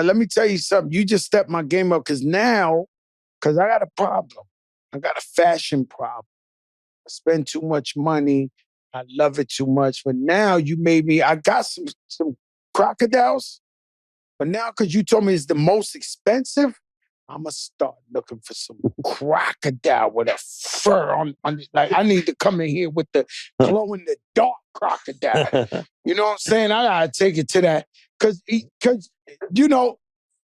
let me tell you something. You just stepped my game up because I got a problem. I got a fashion problem. I spend too much money. I love it too much. But now you made me, I got some crocodiles. But now because you told me it's the most expensive, I'm going to start looking for some crocodile with a fur on. Like, I need to come in here with the glow-in-the-dark crocodile. You know what I'm saying? I got to take it to that. Because,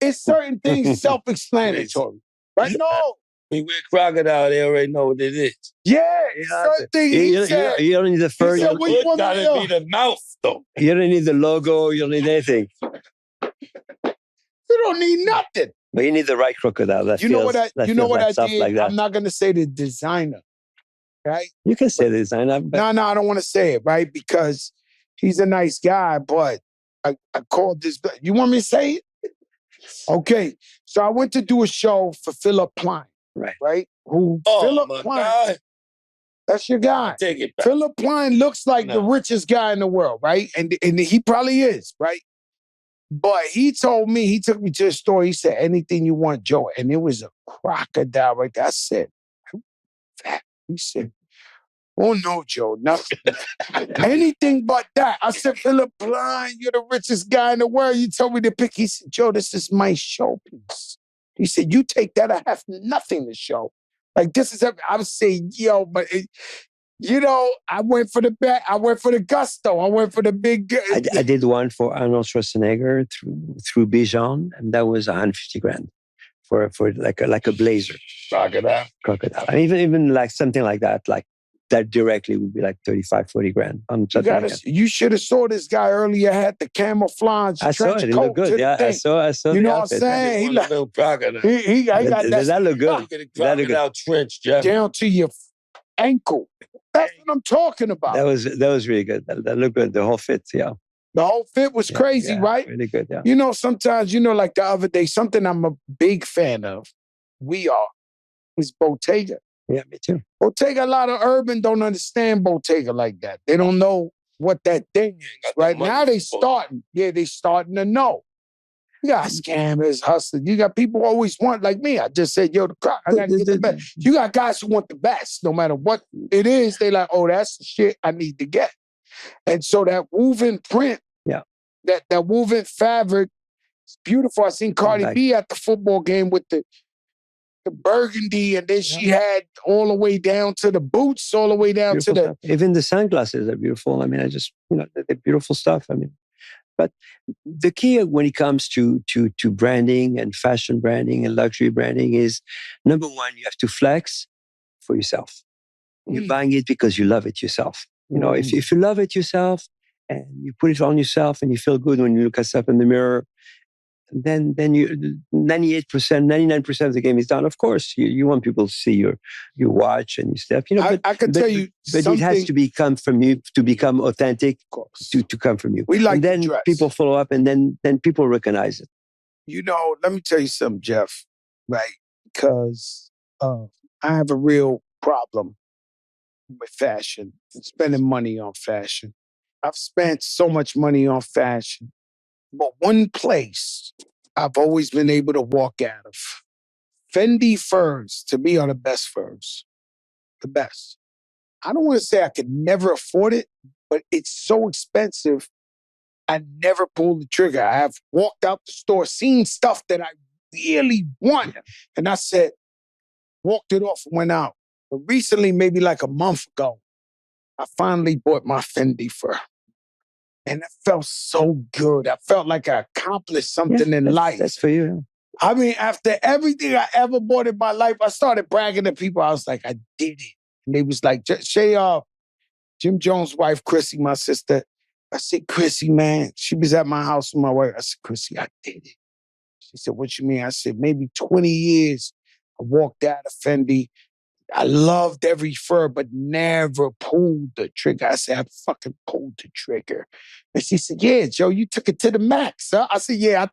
it's certain things self-explanatory. Right? No. When wear crocodile, they already know what it is. Yeah, certain things. You don't need the fur. He said, It gotta be the mouth, though. You don't need the logo. You don't need anything. You don't need nothing. But you need the right crocodile. That feels I did? like that. I'm not going to say the designer, right? You can say the designer. No, I don't want to say it, right? Because he's a nice guy, but I called this. You want me to say it? Okay. So I went to do a show for Philipp Plein. Right? Philipp Plein. God. That's your guy. Take it back. Philipp Plein looks like the richest guy in the world, right? And he probably is, right? But he took me to a store. He said, anything you want, Joe. And it was a crocodile right there. I said, he said, oh no, Joe, nothing. Anything but that. I said, Philipp Plein, you're the richest guy in the world. You told me to pick. He said, Joe, this is my showpiece. He said, you take that, I have nothing to show. Like, this is everything. I would say, yo, but, I went for the bet. I went for the gusto. I went for the big... I did one for Arnold Schwarzenegger through Bijan, and that was $150,000 for like a blazer. Crocodile. And even like something like that, like that directly would be like $35,000-$40,000. You should have saw this guy earlier. Had the camouflage I saw it. It looked good. Yeah, I saw. You know what I'm saying? He like little crocodile. He got that. That looked good. Crocodile trench, Jeff. Down to your ankle. That's what I'm talking about. That was really good. That looked good. The whole fit, yeah. The whole fit was crazy, right? Really good, yeah. Sometimes, like the other day, something I'm a big fan of, is Bottega. Yeah, me too. Bottega, a lot of urban don't understand Bottega like that. They don't know what that thing is, right? Now they starting. Yeah, they starting to know. You got scammers, hustlers. You got people who always want, like me. I just said, yo, I got to get the best. You got guys who want the best. No matter what it is, they like, oh, that's the shit I need to get. And so that woven print, that woven fabric, it's beautiful. I seen Cardi B at the football game with the burgundy, and then she had all the way down to the boots, all the way down beautiful to the... Stuff. Even the sunglasses are beautiful. I mean, they're beautiful stuff. I mean, but the key when it comes to branding and fashion branding and luxury branding is, number one, you have to flex for yourself. You're buying it because you love it yourself. If you love it yourself and you put it on yourself and you feel good when you look at yourself in the mirror, then you 98%, 99% of the game is done. Of course, you want people to see your watch and your stuff. I can tell you, but it has to become from you to become authentic. Of course, to come from you. We like, and then dress. People follow up, and then people recognize it. Let me tell you something, Jeff. Right, because I have a real problem with fashion and spending money on fashion. I've spent so much money on fashion. But one place I've always been able to walk out of, Fendi furs, to me, are the best furs. The best. I don't want to say I could never afford it, but it's so expensive, I never pulled the trigger. I have walked out the store, seen stuff that I really want, and I said, walked it off and went out. But recently, maybe like a month ago, I finally bought my Fendi fur. And it felt so good. I felt like I accomplished something in life. That's for you. I mean, after everything I ever bought in my life, I started bragging to people. I was like, I did it. And they was like, Jim Jones' wife, Chrissy, my sister. I said, Chrissy, man. She was at my house with my wife. I said, Chrissy, I did it. She said, what you mean? I said, maybe 20 years. I walked out of Fendi. I loved every fur, but never pulled the trigger. I said, I fucking pulled the trigger. And she said, yeah, Joe, you took it to the max, huh? I said, yeah, I